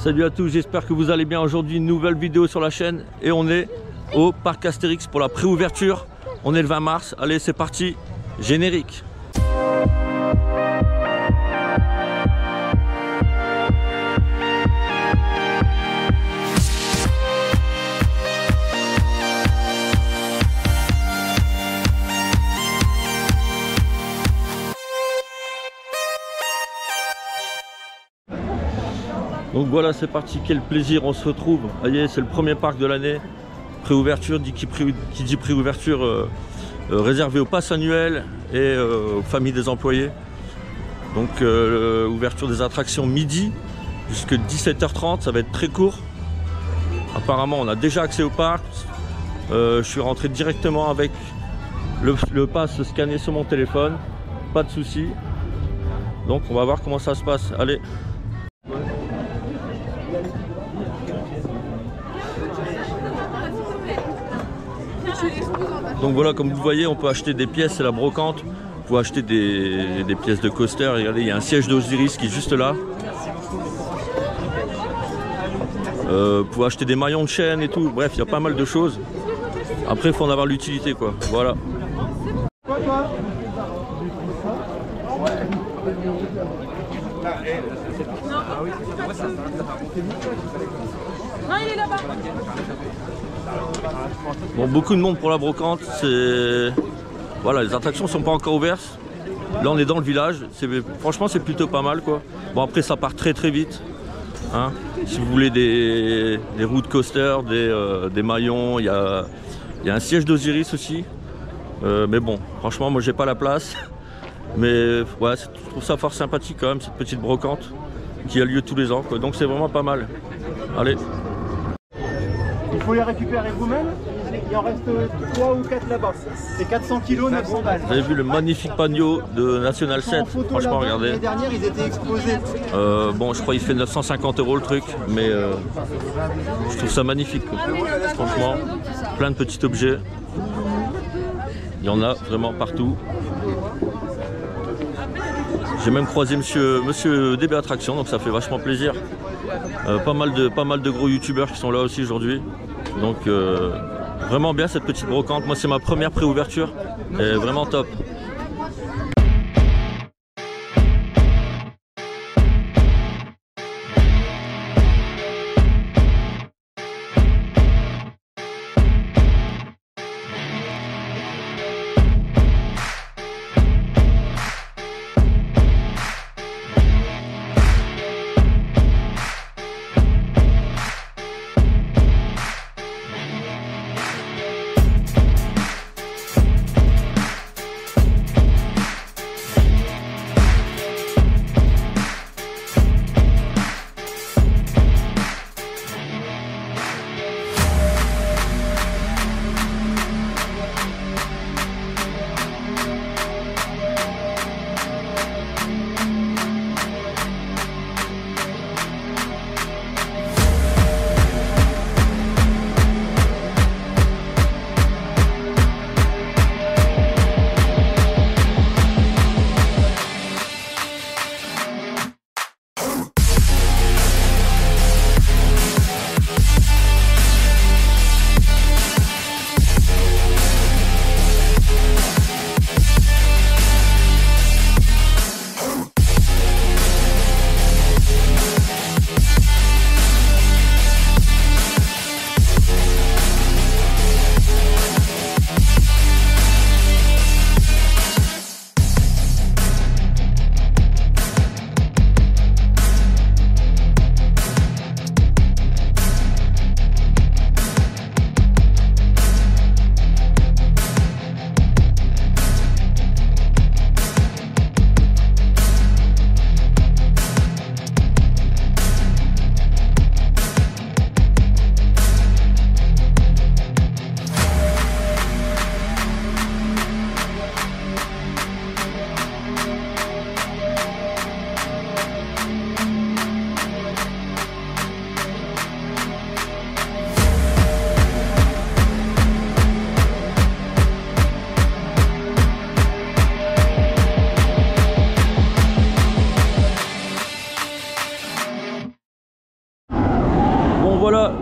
Salut à tous, j'espère que vous allez bien. Aujourd'hui, une nouvelle vidéo sur la chaîne et on est au parc Astérix pour la préouverture. On est le 20 mars, allez c'est parti, générique. Donc voilà, c'est parti, quel plaisir, on se retrouve. Voyez, c'est le premier parc de l'année. Préouverture, qui dit préouverture réservée aux passes annuelles et aux familles des employés. Donc ouverture des attractions midi jusqu'à 17h30, ça va être très court. Apparemment, on a déjà accès au parc. Je suis rentré directement avec le pass scanné sur mon téléphone, pas de souci. Donc on va voir comment ça se passe. Allez. Donc voilà, comme vous voyez, on peut acheter des pièces, c'est la brocante. Vous pouvez acheter des pièces de coaster. Regardez, il y a un siège d'Osiris qui est juste là. Vous pouvez acheter des maillons de chaîne et tout. Bref, il y a pas mal de choses. Après, il faut en avoir l'utilité, quoi. Voilà. Non, il est là-bas. Bon, beaucoup de monde pour la brocante. Voilà, les attractions sont pas encore ouvertes. Là, on est dans le village. Franchement, c'est plutôt pas mal, quoi. Bon, après, ça part très très vite. Hein. Si vous voulez des roues de coaster, des maillons, il y a un siège d'Osiris aussi. Mais bon, franchement, moi, j'ai pas la place. Mais ouais, je trouve ça fort sympathique quand même, cette petite brocante qui a lieu tous les ans, quoi. Donc c'est vraiment pas mal. Allez. Il faut les récupérer vous-même. Il en reste 3 ou 4 là-bas. C'est 400 kg, 900 balles. Vous avez vu le magnifique panneau de National 7. Franchement, regardez. L'année dernière, ils étaient exposés. Bon, je crois qu'il fait 950 € le truc, mais je trouve ça magnifique. Franchement, plein de petits objets. Il y en a vraiment partout. J'ai même croisé monsieur DB Attraction, donc ça fait vachement plaisir. Pas mal de gros youtubeurs qui sont là aussi aujourd'hui. Donc vraiment bien cette petite brocante. Moi c'est ma première préouverture et vraiment top.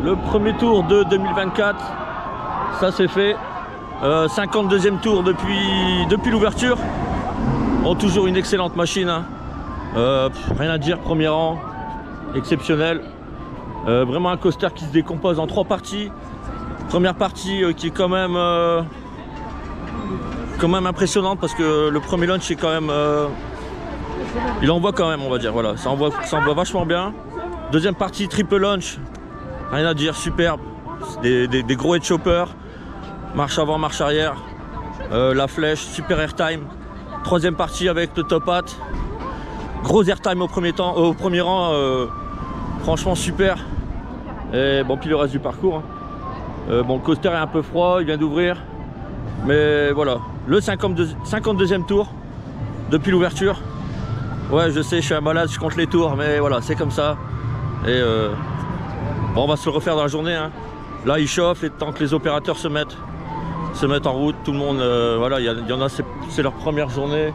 le premier tour de 2024, ça c'est fait. 52e tour depuis l'ouverture. Oh, toujours une excellente machine, hein. Rien à dire, premier rang, exceptionnel. Vraiment un coaster qui se décompose en 3 parties. Première partie qui est quand même impressionnante parce que le premier launch est quand même il envoie quand même, on va dire, voilà, ça envoie vachement bien. Deuxième partie triple launch, rien à dire, superbe, des gros head choppers, marche avant, marche arrière, la flèche, super airtime. Troisième partie avec le top hat, gros airtime au premier rang, franchement super. Et bon, puis le reste du parcours, hein. Bon, le coaster est un peu froid, il vient d'ouvrir, mais voilà, le 52e tour depuis l'ouverture. Ouais, je sais, je suis un malade, je compte les tours, mais voilà, c'est comme ça. Et bon, on va se le refaire dans la journée, hein. Là, il chauffe, et tant que les opérateurs se mettent en route, tout le monde, voilà, il y en a, c'est leur première journée,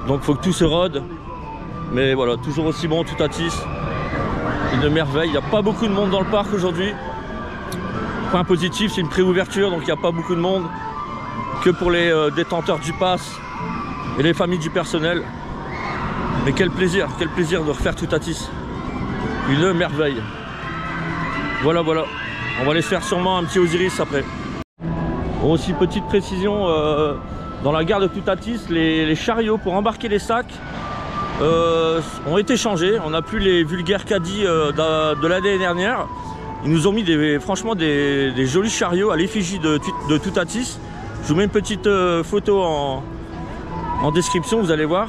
donc il faut que tout se rôde. Mais voilà, toujours aussi bon, tout à tisse. Une merveille, il n'y a pas beaucoup de monde dans le parc aujourd'hui. Point positif, c'est une préouverture, donc il n'y a pas beaucoup de monde. Que pour les détenteurs du pass et les familles du personnel. Mais quel plaisir de refaire tout à tisse. Une merveille. Voilà, voilà. On va aller se faire sûrement un petit Osiris après. Bon, aussi petite précision, dans la gare de Toutatis, les chariots pour embarquer les sacs ont été changés. On n'a plus les vulgaires caddies de l'année dernière. Ils nous ont mis franchement des jolis chariots à l'effigie de Toutatis. Je vous mets une petite photo en description, vous allez voir.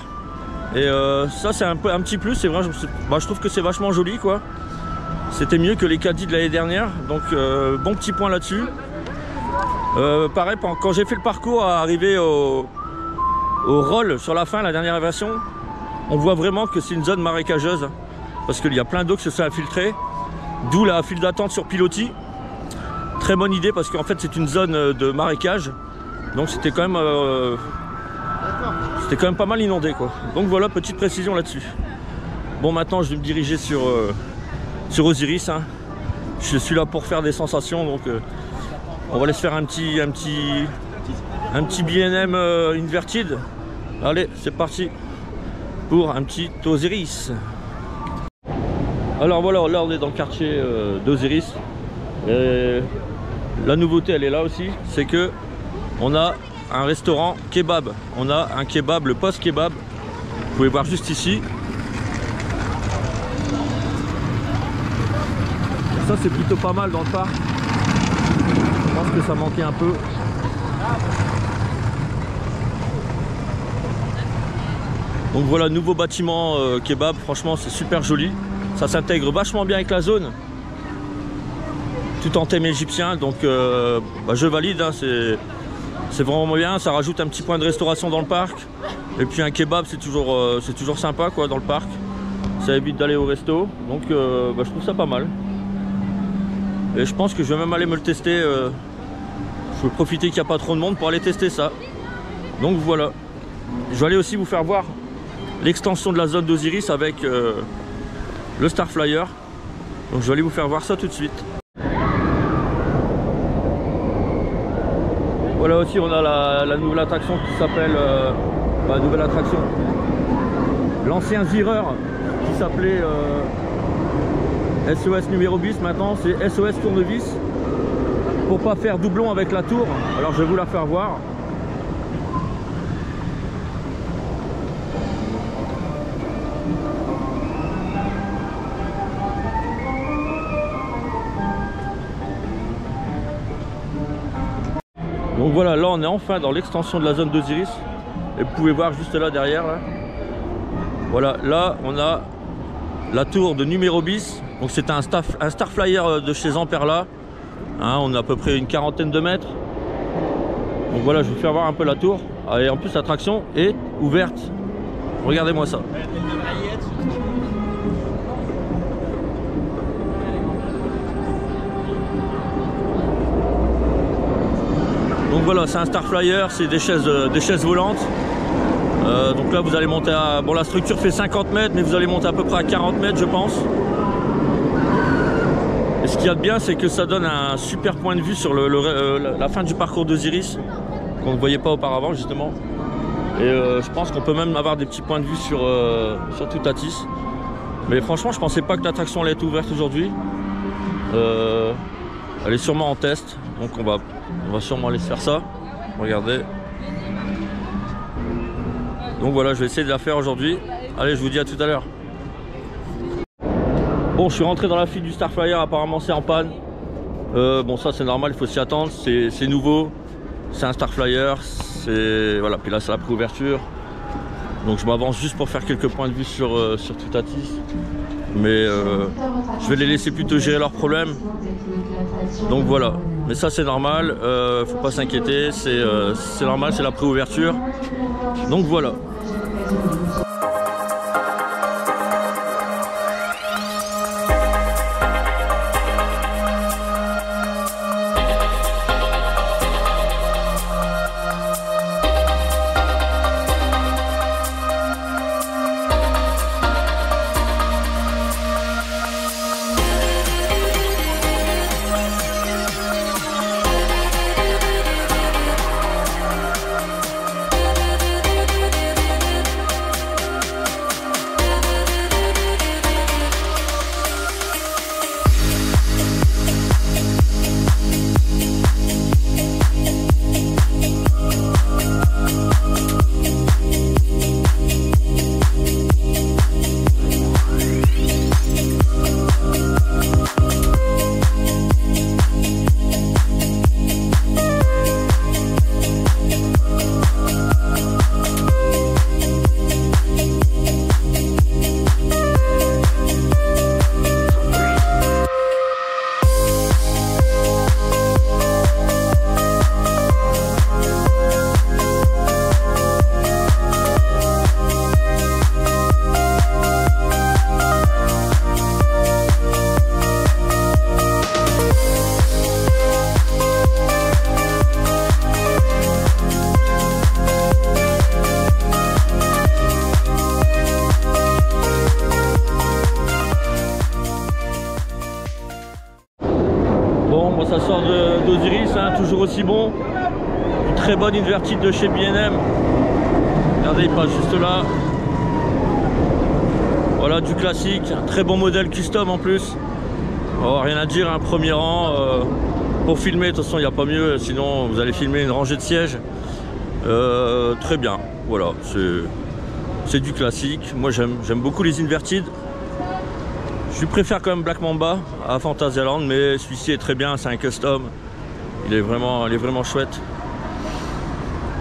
Et ça c'est un petit plus, c'est vrai, je trouve que c'est vachement joli, quoi. C'était mieux que les caddies de l'année dernière, donc bon petit point là-dessus. Pareil, quand j'ai fait le parcours à arriver au roll sur la fin, la dernière version, on voit vraiment que c'est une zone marécageuse, parce qu'il y a plein d'eau qui se fait infiltrer, d'où la file d'attente sur pilotis. Très bonne idée, parce qu'en fait c'est une zone de marécage, donc c'était quand même pas mal inondé, quoi. Donc voilà, petite précision là-dessus. Bon, maintenant je vais me diriger sur Osiris, hein. Je suis là pour faire des sensations, donc on va aller se faire un petit BNM inverted. Allez, c'est parti pour un petit Osiris. Alors voilà, là on est dans le quartier d'Osiris. La nouveauté, elle est là aussi, c'est que on a un restaurant kebab. On a un kebab, le post kebab. Vous pouvez voir juste ici. Ça c'est plutôt pas mal dans le parc. Je pense que ça manquait un peu. Donc voilà, nouveau bâtiment kebab. Franchement c'est super joli. Ça s'intègre vachement bien avec la zone. Tout en thème égyptien. Donc je valide, hein, c'est vraiment bien, ça rajoute un petit point de restauration dans le parc. Et puis un kebab c'est toujours sympa, quoi, dans le parc. Ça évite d'aller au resto. Donc je trouve ça pas mal. Et je pense que je vais même aller me le tester. Je vais profiter qu'il n'y a pas trop de monde pour aller tester ça. Donc voilà. Je vais aller aussi vous faire voir l'extension de la zone d'Osiris avec le Star Flyer. Donc je vais aller vous faire voir ça tout de suite. Voilà, aussi on a la nouvelle attraction qui s'appelle nouvelle attraction, l'ancien Zireur qui s'appelait SOS numéro bis. Maintenant c'est SOS tournevis, pour pas faire doublon avec la tour. Alors je vais vous la faire voir. Donc voilà, là on est enfin dans l'extension de la zone d'Osiris. Et vous pouvez voir juste là derrière, là. Voilà, là on a la tour de numéro bis. Donc c'est un Star Flyer de chez Amperla, hein, on a à peu près une quarantaine de mètres. Donc voilà, je vais vous faire voir un peu la tour. Et en plus l'attraction est ouverte. Regardez-moi ça. Donc voilà, c'est un Star Flyer, c'est des chaises volantes. Donc là vous allez monter à... Bon, la structure fait 50 mètres, mais vous allez monter à peu près à 40 mètres, je pense. Et ce qu'il y a de bien, c'est que ça donne un super point de vue sur la fin du parcours d'Osiris, qu'on ne voyait pas auparavant justement. Et je pense qu'on peut même avoir des petits points de vue sur Toutatis. Mais franchement, je pensais pas que l'attraction allait être ouverte aujourd'hui. Elle est sûrement en test, donc on va sûrement aller se faire ça. Regardez. Donc voilà, je vais essayer de la faire aujourd'hui. Allez, je vous dis à tout à l'heure. Bon, je suis rentré dans la file du Starflyer, apparemment c'est en panne. Bon, ça c'est normal, il faut s'y attendre, c'est nouveau. C'est un Starflyer, voilà, puis là c'est la préouverture. Donc je m'avance juste pour faire quelques points de vue sur Toutatis. Mais je vais les laisser plutôt gérer leurs problèmes. Donc voilà, mais ça c'est normal, faut pas s'inquiéter, c'est normal, c'est la préouverture. Donc voilà. Ça sort d'Osiris, hein, toujours aussi bon. Une très bonne invertide de chez B&M. Regardez, il passe juste là. Voilà, du classique, un très bon modèle custom en plus. Oh, rien à dire, un premier rang. Pour filmer, de toute façon, il n'y a pas mieux. Sinon, vous allez filmer une rangée de sièges. Très bien, voilà, c'est du classique. Moi, j'aime beaucoup les invertides. Je préfère quand même Black Mamba à Fantasyland, mais celui-ci est très bien, c'est un custom. Il est vraiment chouette.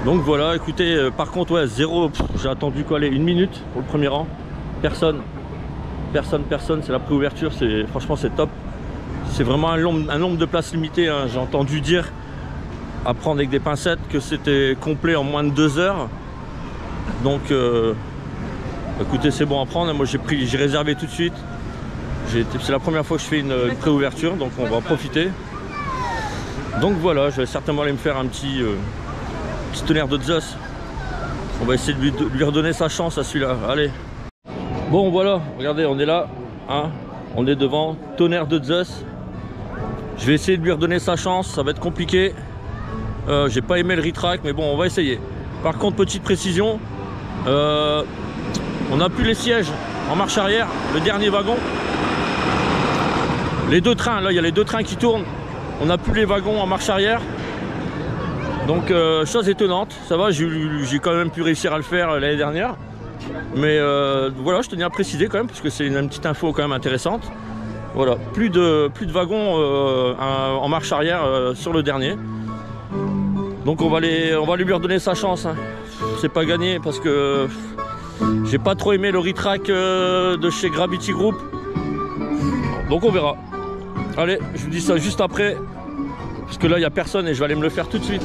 Donc voilà, écoutez, par contre, ouais, zéro, j'ai attendu quoi, aller 1 minute pour le premier rang. Personne, c'est la préouverture, franchement c'est top. C'est vraiment un nombre de places limité, hein. J'ai entendu dire, à prendre avec des pincettes, que c'était complet en moins de 2 heures. Donc, écoutez, c'est bon à prendre. Moi j'ai réservé tout de suite. C'est la première fois que je fais une préouverture, donc on va en profiter. Donc voilà, je vais certainement aller me faire un petit tonnerre de Zeus. On va essayer de lui redonner sa chance à celui-là. Allez. Bon voilà, regardez, on est là, hein, on est devant tonnerre de Zeus. Je vais essayer de lui redonner sa chance, ça va être compliqué. J'ai pas aimé le retrack, mais bon, on va essayer. Par contre, petite précision, on n'a plus les sièges en marche arrière, le dernier wagon. Les deux trains, là il y a les deux trains qui tournent. On n'a plus les wagons en marche arrière. Donc chose étonnante, ça va, j'ai quand même pu réussir à le faire l'année dernière. Mais voilà, je tenais à préciser quand même, parce que c'est une petite info quand même intéressante. Voilà, plus de wagons en marche arrière sur le dernier. Donc on va lui redonner sa chance, hein. C'est pas gagné parce que j'ai pas trop aimé le retrack de chez Gravity Group. Donc on verra. Allez, je vous dis ça juste après, parce que là il n'y a personne et je vais aller me le faire tout de suite.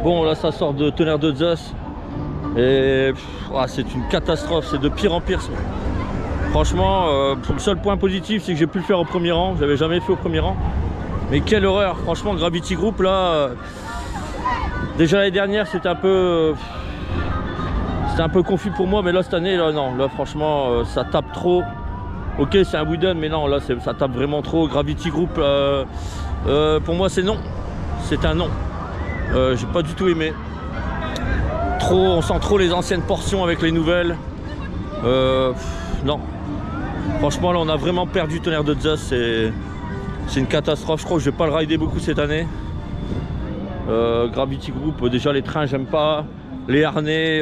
Bon, là ça sort de Tonnerre de Zeus. Et c'est une catastrophe, c'est de pire en pire. Franchement, le seul point positif, c'est que j'ai pu le faire au premier rang. J'avais jamais fait au premier rang. Mais quelle horreur, franchement, Gravity Group, là... déjà l'année dernière, c'était un peu confus pour moi, mais là, cette année, là, non. Là, franchement, ça tape trop. Ok, c'est un wooden, mais non, là, ça tape vraiment trop. Gravity Group, pour moi, c'est non. C'est un non. J'ai pas du tout aimé. On sent trop les anciennes portions avec les nouvelles. Non. Franchement, là, on a vraiment perdu Tonnerre de Zeus. C'est une catastrophe. Je crois que je vais pas le rider beaucoup cette année. Gravity Group, déjà les trains, j'aime pas. Les harnais,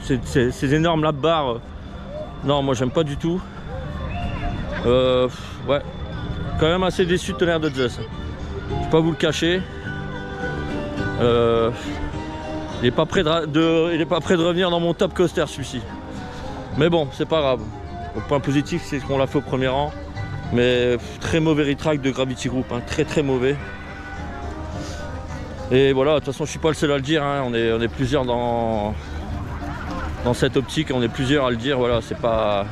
ces énormes lap-bars. Non, moi, j'aime pas du tout. Ouais. Quand même assez déçu de Tonnerre de Zeus. Je vais pas vous le cacher. Il n'est pas prêt de revenir dans mon top coaster celui-ci. Mais bon, c'est pas grave. Le point positif, c'est qu'on l'a fait au premier rang. Mais très mauvais retrack de Gravity Group, hein, très très mauvais. Et voilà, de toute façon, je suis pas le seul à le dire. Hein, on est plusieurs dans cette optique, on est plusieurs à le dire. Voilà, c'est pas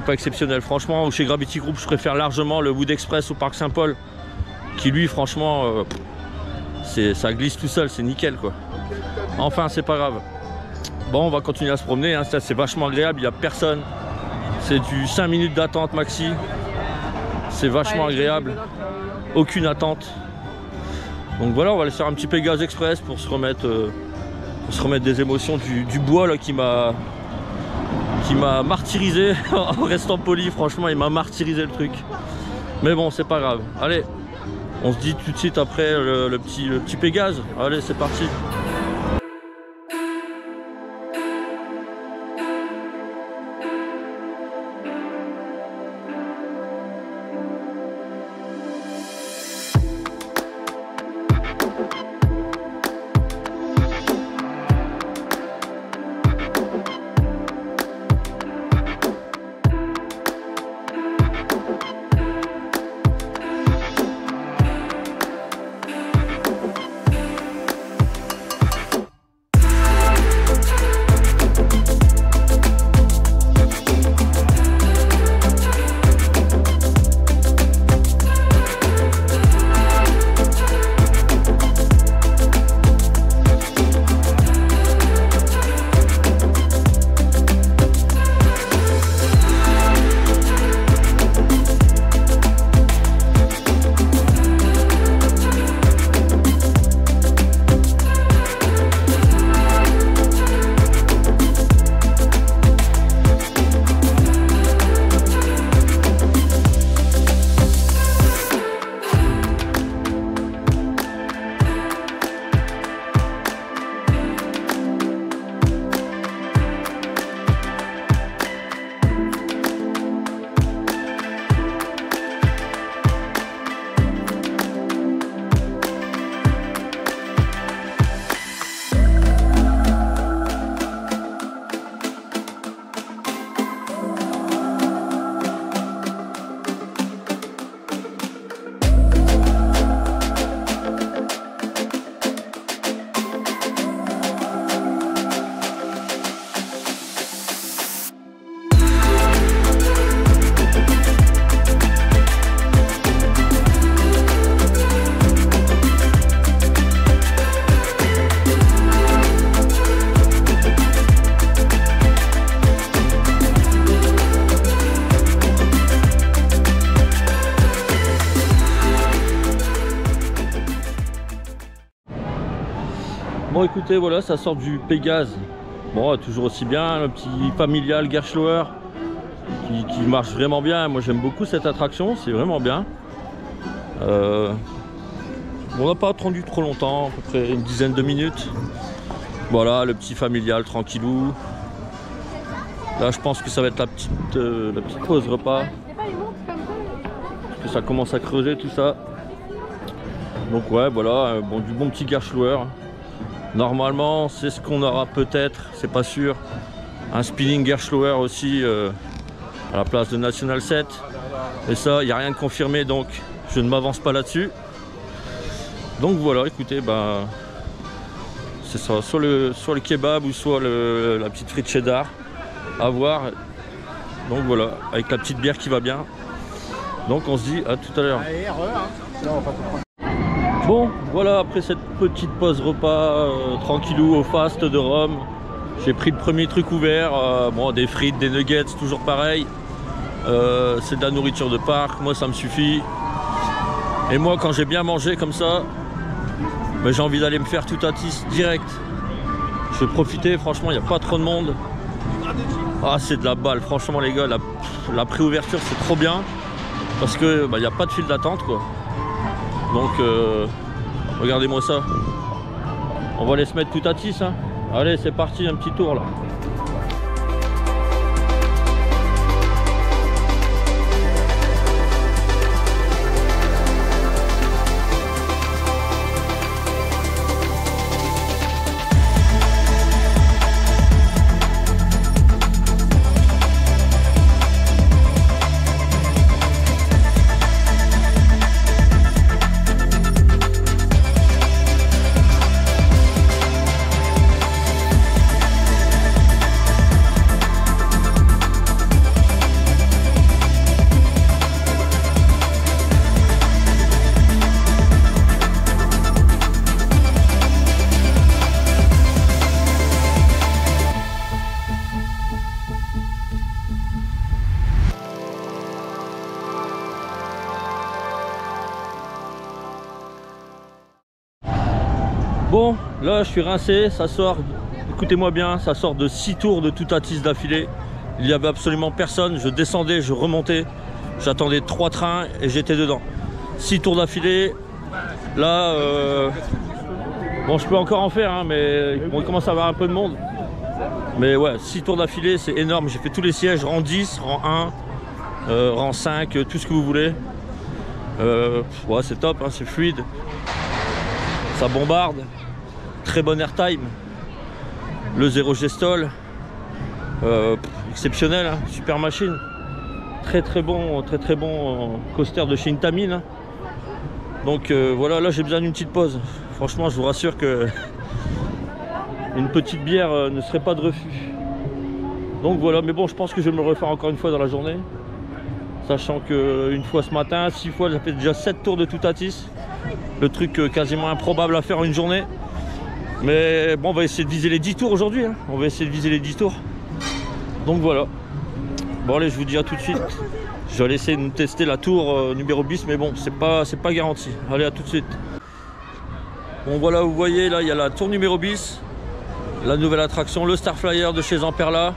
exceptionnel. Franchement, chez Gravity Group, je préfère largement le Wood Express au Parc Saint-Paul, qui lui, franchement, ça glisse tout seul, c'est nickel quoi. Enfin, c'est pas grave. Bon, on va continuer à se promener, hein. C'est vachement agréable, il n'y a personne. C'est du 5 minutes d'attente maxi. C'est vachement agréable. Aucune attente. Donc voilà, on va aller faire un petit Pégase Express pour se remettre des émotions du bois là, qui m'a martyrisé en restant poli. Franchement, il m'a martyrisé le truc. Mais bon, c'est pas grave. Allez, on se dit tout de suite après le petit Pégase. Allez, c'est parti. Bon écoutez, voilà, ça sort du Pégase. Bon, toujours aussi bien, le petit familial Gerstlauer qui marche vraiment bien. Moi j'aime beaucoup cette attraction, c'est vraiment bien. On n'a pas attendu trop longtemps, à peu près une dizaine de minutes. Voilà, le petit familial tranquillou. Là je pense que ça va être la petite pause repas. Parce que ça commence à creuser tout ça. Donc ouais, voilà, bon, du bon petit Gerstlauer. Normalement, c'est ce qu'on aura peut-être, c'est pas sûr. Un spinning Gerstlauer aussi à la place de National 7. Et ça, il n'y a rien de confirmé, donc je ne m'avance pas là-dessus. Donc voilà, écoutez, bah, c'est ça, soit le kebab ou soit la petite frite cheddar, à voir. Donc voilà, avec la petite bière qui va bien. Donc on se dit à tout à l'heure. Bon, voilà, après cette petite pause repas tranquillou au fast de Rome, j'ai pris le premier truc ouvert. Bon, des frites, des nuggets, toujours pareil. C'est de la nourriture de parc, moi ça me suffit. Et moi quand j'ai bien mangé comme ça, j'ai envie d'aller me faire Toutatis direct. Je vais profiter, franchement il n'y a pas trop de monde. Ah, c'est de la balle, franchement les gars, la préouverture c'est trop bien. Parce que il n'y a pas de file d'attente quoi. Donc regardez-moi ça. On va aller se mettre Toutatis hein. Allez c'est parti, un petit tour là. Bon, là je suis rincé, ça sort, écoutez-moi bien, ça sort de 6 tours de Toutatis d'affilée. Il n'y avait absolument personne, je descendais, je remontais, j'attendais 3 trains et j'étais dedans. 6 tours d'affilée, là, bon je peux encore en faire, hein, mais bon, il commence à avoir un peu de monde. Mais ouais, 6 tours d'affilée, c'est énorme, j'ai fait tous les sièges, rang 10, rang 1, rang 5, tout ce que vous voulez. Ouais, c'est top, hein, c'est fluide, ça bombarde. Très bon airtime, le zéro gestol, exceptionnel, hein, super machine, très bon coaster de chez Intamin. Hein. Donc voilà, là j'ai besoin d'une petite pause. Franchement, je vous rassure que une petite bière ne serait pas de refus. Donc voilà, mais bon, je pense que je vais me le refaire encore une fois dans la journée, sachant que une fois ce matin, 6 fois, ça fait déjà 7 tours de Toutatis, le truc quasiment improbable à faire en une journée. Mais bon, on va essayer de viser les 10 tours aujourd'hui, hein. On va essayer de viser les 10 tours. Donc voilà. Bon allez, je vous dis à tout de suite. Je vais laisser nous tester la tour numéro bis, mais bon, c'est pas garanti. Allez, à tout de suite. Bon voilà, vous voyez, là, il y a la tour numéro bis. La nouvelle attraction, le Star Flyer de chez Zamperla.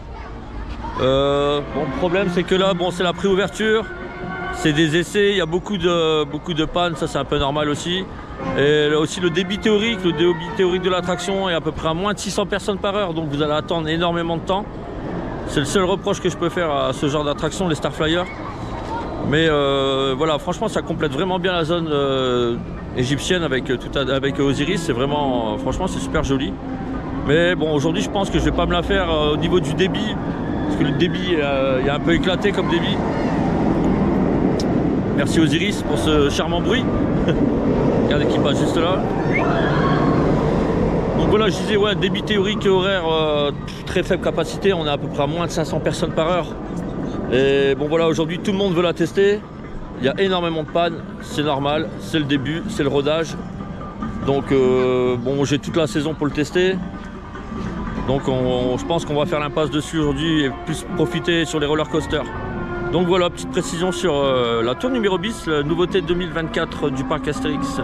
Bon, le problème, c'est que là, bon, c'est la préouverture. C'est des essais, il y a beaucoup de pannes, ça c'est un peu normal aussi. Et là aussi le débit théorique de l'attraction est à peu près à moins de 600 personnes par heure, donc vous allez attendre énormément de temps. C'est le seul reproche que je peux faire à ce genre d'attraction, les Star Flyers. Mais voilà, franchement ça complète vraiment bien la zone égyptienne avec Osiris, c'est vraiment, franchement c'est super joli. Mais bon, aujourd'hui je pense que je vais pas me la faire au niveau du débit, parce que le débit est un peu éclaté comme débit. Merci Osiris pour ce charmant bruit. Regardez qui passe juste là. Donc voilà, je disais, ouais, débit théorique et horaire, très faible capacité. On est à peu près à moins de 500 personnes par heure. Et bon voilà, aujourd'hui tout le monde veut la tester. Il y a énormément de pannes, c'est normal, c'est le début, c'est le rodage. Donc bon, j'ai toute la saison pour le tester. Donc je pense qu'on va faire l'impasse dessus aujourd'hui et plus profiter sur les roller coasters. Donc voilà, petite précision sur la tour numéro bis, la nouveauté 2024 du parc Astérix.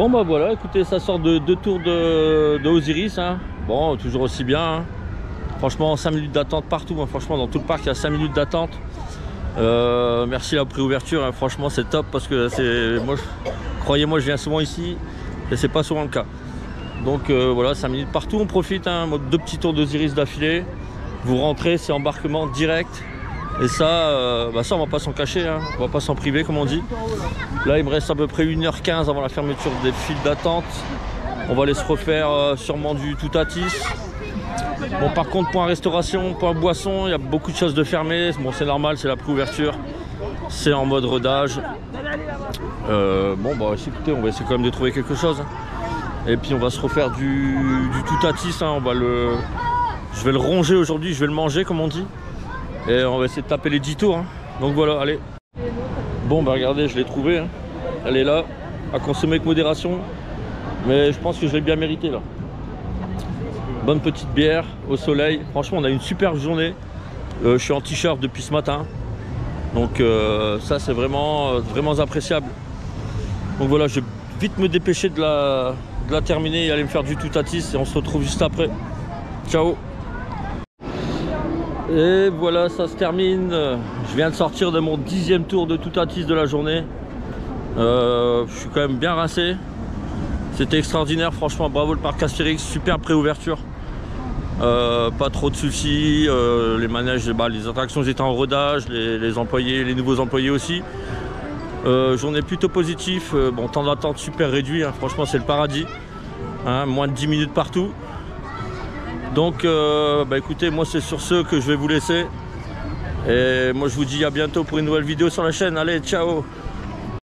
Bon bah voilà, écoutez, ça sort de 2 tours de Osiris, hein. Bon, toujours aussi bien, hein. Franchement, 5 minutes d'attente partout, hein. Franchement, dans tout le parc, il y a 5 minutes d'attente. Merci la préouverture, hein. Franchement, c'est top parce que croyez-moi, je viens souvent ici et c'est pas souvent le cas. Donc voilà, 5 minutes partout, on profite, hein. 2 petits tours d'Osiris d'affilée. Vous rentrez, c'est embarquement direct. Et ça, ça on va pas s'en cacher, hein. On va pas s'en priver comme on dit. Là il me reste à peu près 1h15 avant la fermeture des files d'attente. On va aller se refaire sûrement du Toutatis. Bon, par contre, point restauration, point boisson, il y a beaucoup de choses de fermées. Bon, c'est normal, c'est la préouverture. C'est en mode rodage. Bon bah écoutez, on va essayer quand même de trouver quelque chose, hein. Et puis on va se refaire du Toutatis, hein. Je vais le ronger aujourd'hui, je vais le manger comme on dit. Et on va essayer de taper les 10 tours, hein. Donc voilà, allez. Bon bah regardez, je l'ai trouvé, hein. Elle est là, à consommer avec modération. Mais je pense que je l'ai bien mérité là. Bonne petite bière au soleil. Franchement, on a une superbe journée. Je suis en t-shirt depuis ce matin. Donc ça c'est vraiment appréciable. Donc voilà, je vais vite me dépêcher de la terminer et aller me faire du Toutatis. Et on se retrouve juste après. Ciao. Et voilà, ça se termine. Je viens de sortir de mon 10e tour de Toutatis de la journée. Je suis quand même bien rincé. C'était extraordinaire, franchement, bravo le parc Astérix, super préouverture. Pas trop de soucis, les manèges, les attractions étaient en rodage, les employés, les nouveaux employés aussi. Journée plutôt positive, bon, temps d'attente super réduit, hein. Franchement c'est le paradis, hein, moins de 10 minutes partout. Donc écoutez, moi c'est sur ce que je vais vous laisser. Et moi je vous dis à bientôt pour une nouvelle vidéo sur la chaîne. Allez, ciao!